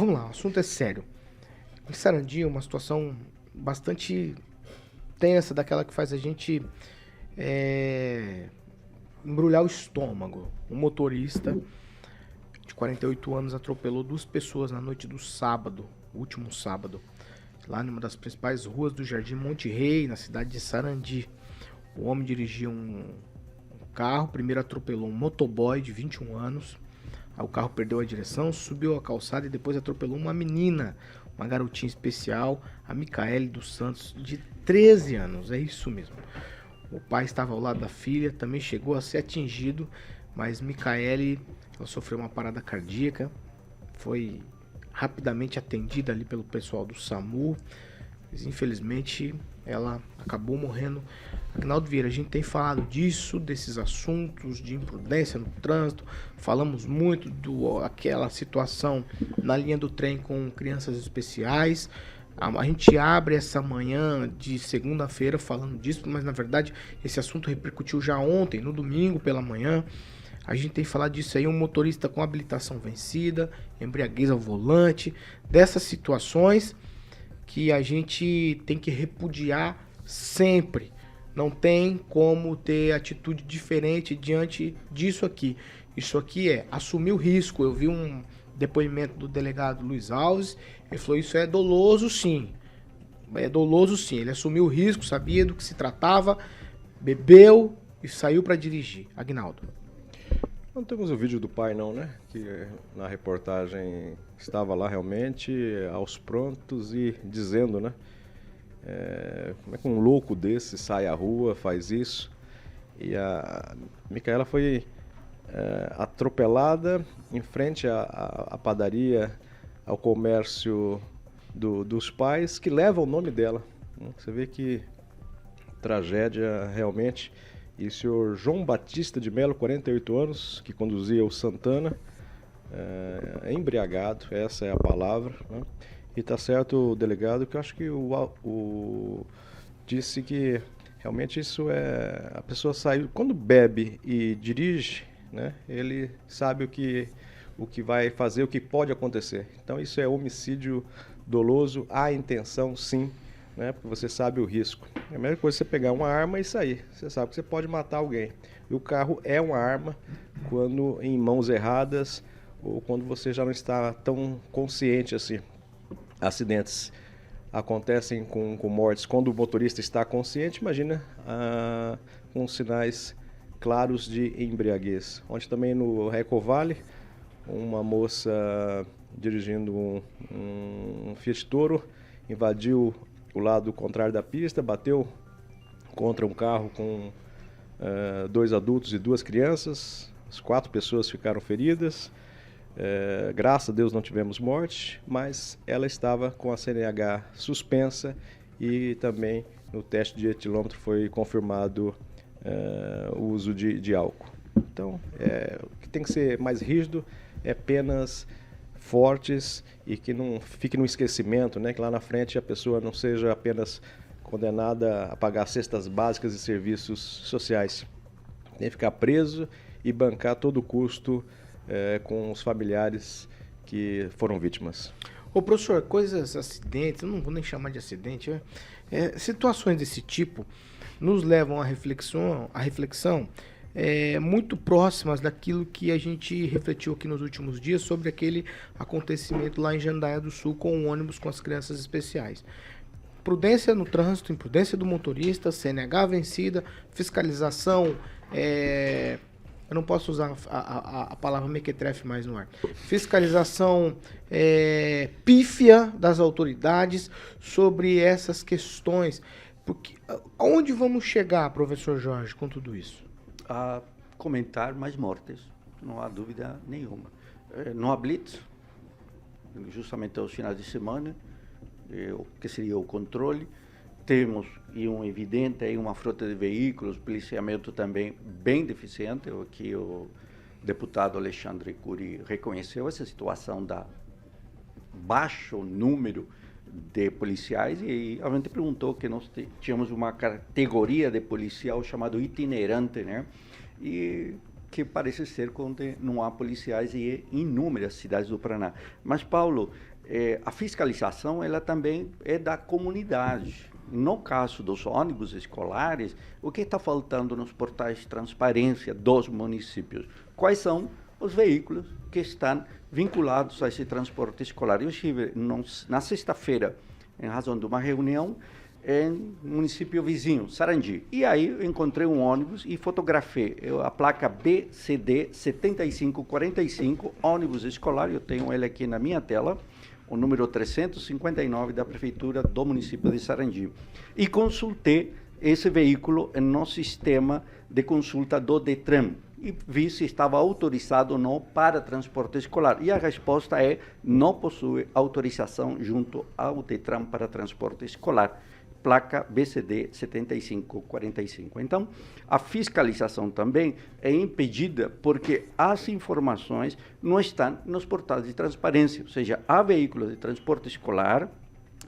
Vamos lá, o assunto é sério. Em Sarandi é uma situação bastante tensa, daquela que faz a gente é, embrulhar o estômago. Um motorista de 48 anos atropelou duas pessoas na noite do sábado, último sábado, lá numa das principais ruas do Jardim Monte Rei, na cidade de Sarandi. O homem dirigia um carro, primeiro atropelou um motoboy de 21 anos. Aí o carro perdeu a direção, subiu a calçada e depois atropelou uma menina, uma garotinha especial, a Micaele dos Santos, de 13 anos. É isso mesmo. O pai estava ao lado da filha, também chegou a ser atingido, mas Micaele, ela sofreu uma parada cardíaca, foi rapidamente atendida ali pelo pessoal do SAMU, mas infelizmente ela acabou morrendo. Agnaldo Vieira, a gente tem falado disso, desses assuntos de imprudência no trânsito, falamos muito aquela situação na linha do trem com crianças especiais. A gente abre essa manhã de segunda-feira falando disso, mas na verdade esse assunto repercutiu já ontem, no domingo pela manhã. A gente tem falado disso aí, um motorista com habilitação vencida, embriaguez ao volante, dessas situações que a gente tem que repudiar sempre. Não tem como ter atitude diferente diante disso aqui. Isso aqui é assumir o risco. Eu vi um depoimento do delegado Luiz Alves, ele falou: isso é doloso sim. É doloso sim. Ele assumiu o risco, sabia do que se tratava, bebeu e saiu para dirigir. Agnaldo. Não temos o vídeo do pai não, né? Que na reportagem estava lá realmente aos prontos e dizendo, né? Como é que um louco desse sai à rua, faz isso? E a Micaela foi atropelada em frente à padaria, ao comércio dos pais, que leva o nome dela. Você vê que tragédia realmente. E o senhor João Batista de Melo, 48 anos, que conduzia o Santana, embriagado, essa é a palavra, né? E tá certo o delegado, que eu acho que disse que realmente isso é... A pessoa saiu... Quando bebe e dirige, né, ele sabe o que vai fazer, o que pode acontecer. Então isso é homicídio doloso, há intenção, sim, né, porque você sabe o risco. É a mesma coisa você pegar uma arma e sair. Você sabe que você pode matar alguém. E o carro é uma arma quando em mãos erradas ou quando você já não está tão consciente assim. Acidentes acontecem com mortes quando o motorista está consciente, imagina com sinais claros de embriaguez. Ontem também no Recovale, uma moça dirigindo um Fiat Toro invadiu o lado contrário da pista, bateu contra um carro com dois adultos e duas crianças. As 4 pessoas ficaram feridas. Graças a Deus não tivemos morte, mas ela estava com a CNH suspensa e também no teste de etilômetro foi confirmado o uso de álcool. Então, o que tem que ser mais rígido é penas fortes e que não fique no esquecimento, né? Que lá na frente a pessoa não seja apenas condenada a pagar cestas básicas e serviços sociais. Tem que ficar preso e bancar todo o custo com os familiares que foram vítimas. Ô professor, acidentes, eu não vou nem chamar de acidente, situações desse tipo nos levam à reflexão muito próximas daquilo que a gente refletiu aqui nos últimos dias sobre aquele acontecimento lá em Jandaia do Sul com o ônibus com as crianças especiais. Prudência no trânsito, imprudência do motorista, CNH vencida, fiscalização, eu não posso usar a palavra mequetrefe mais no ar. Fiscalização pífia das autoridades sobre essas questões. Porque aonde vamos chegar, professor Jorge, com tudo isso? A comentar mais mortes, não há dúvida nenhuma. Não há blitz, justamente aos finais de semana, o que seria o controle. Temos um evidente uma frota de veículos, policiamento também bem deficiente, o que o deputado Alexandre Cury reconheceu essa situação da baixo número de policiais, e a gente perguntou que nós tínhamos uma categoria de policial chamado itinerante, né? E que parece ser onde não há policiais e é em inúmeras cidades do Paraná. Mas, Paulo, a fiscalização ela também é da comunidade. No caso dos ônibus escolares, o que está faltando nos portais de transparência dos municípios? Quais são os veículos que estão vinculados a esse transporte escolar? Eu estive na sexta-feira, em razão de uma reunião, em um município vizinho, Sarandi. E aí eu encontrei um ônibus e fotografei a placa BCD 7545, ônibus escolar, eu tenho ele aqui na minha tela, o número 359 da Prefeitura do município de Sarandi. E consultei esse veículo no sistema de consulta do DETRAN e vi se estava autorizado ou não para transporte escolar. E a resposta é: não possui autorização junto ao DETRAN para transporte escolar. Placa BCD 7545. Então, a fiscalização também é impedida porque as informações não estão nos portais de transparência, ou seja, há veículos de transporte escolar,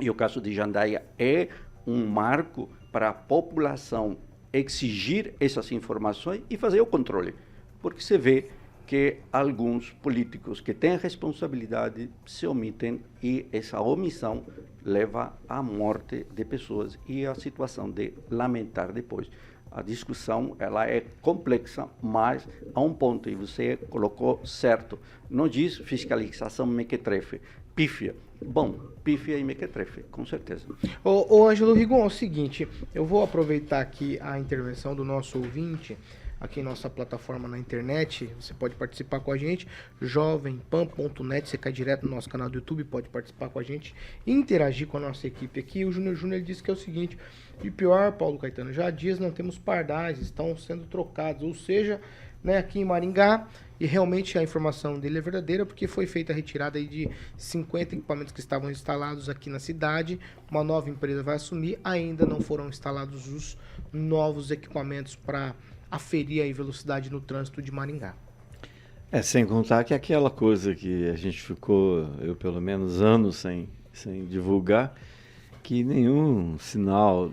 e o caso de Jandaia é um marco para a população exigir essas informações e fazer o controle, porque se vê que alguns políticos que têm responsabilidade se omitem e essa omissão leva à morte de pessoas e à situação de lamentar depois. A discussão ela é complexa, mas a um ponto, e você colocou certo, não diz fiscalização mequetrefe, pífia. Bom, pífia e mequetrefe, com certeza. Ô Ângelo Rigon, é o seguinte, eu vou aproveitar aqui a intervenção do nosso ouvinte, aqui em nossa plataforma na internet, você pode participar com a gente, jovempan.net, você cai direto no nosso canal do YouTube, pode participar com a gente e interagir com a nossa equipe aqui. O Júnior disse que é o seguinte: de pior, Paulo Caetano, já há dias não temos pardais, estão sendo trocados, ou seja, né, aqui em Maringá, e realmente a informação dele é verdadeira, porque foi feita a retirada aí de 50 equipamentos que estavam instalados aqui na cidade, uma nova empresa vai assumir, ainda não foram instalados os novos equipamentos para aferir a velocidade no trânsito de Maringá. Sem contar que aquela coisa que a gente ficou, eu pelo menos, anos sem divulgar, que nenhum sinal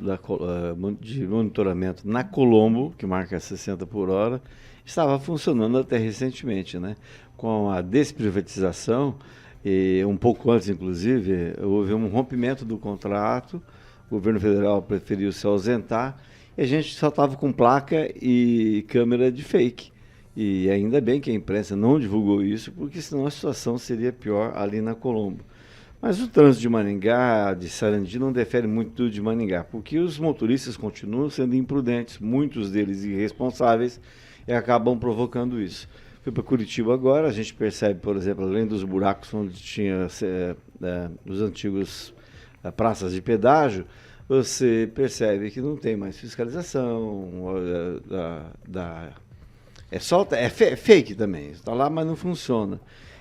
de monitoramento na Colombo, que marca 60 por hora, estava funcionando até recentemente, né? Com a desprivatização, e um pouco antes, inclusive, houve um rompimento do contrato, o governo federal preferiu se ausentar, e a gente só estava com placa e câmera de fake. E ainda bem que a imprensa não divulgou isso, porque senão a situação seria pior ali na Colombo. Mas o trânsito de Maringá, de Sarandi, não difere muito de Maringá, porque os motoristas continuam sendo imprudentes, muitos deles irresponsáveis, e acabam provocando isso. Fui para Curitiba agora, a gente percebe, por exemplo, além dos buracos onde tinha os antigos praças de pedágio, você percebe que não tem mais fiscalização, é fake também, está lá, mas não funciona.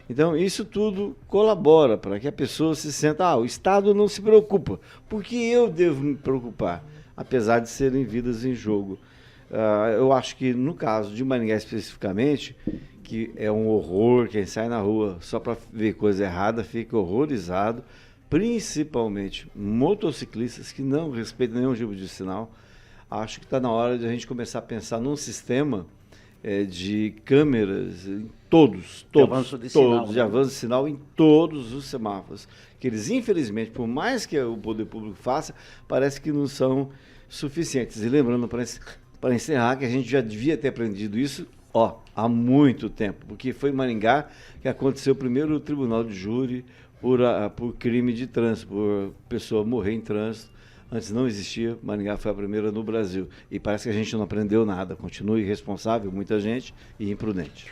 Então, isso tudo colabora para que a pessoa se sinta, o Estado não se preocupa, porque eu devo me preocupar, apesar de serem vidas em jogo. Eu acho que, no caso de Maringá especificamente, que é um horror, quem sai na rua só para ver coisa errada fica horrorizado, principalmente motociclistas que não respeitam nenhum tipo de sinal. Acho que está na hora de a gente começar a pensar num sistema de câmeras em todos de avanço de sinal em todos os semáforos, que eles, infelizmente, por mais que o poder público faça, parece que não são suficientes. E lembrando, para encerrar, que a gente já devia ter aprendido isso há muito tempo, porque foi em Maringá que aconteceu o primeiro tribunal de júri por crime de trânsito, por pessoa morrer em trânsito. Antes não existia, Maringá foi a primeira no Brasil. E parece que a gente não aprendeu nada, continua irresponsável, muita gente, e imprudente.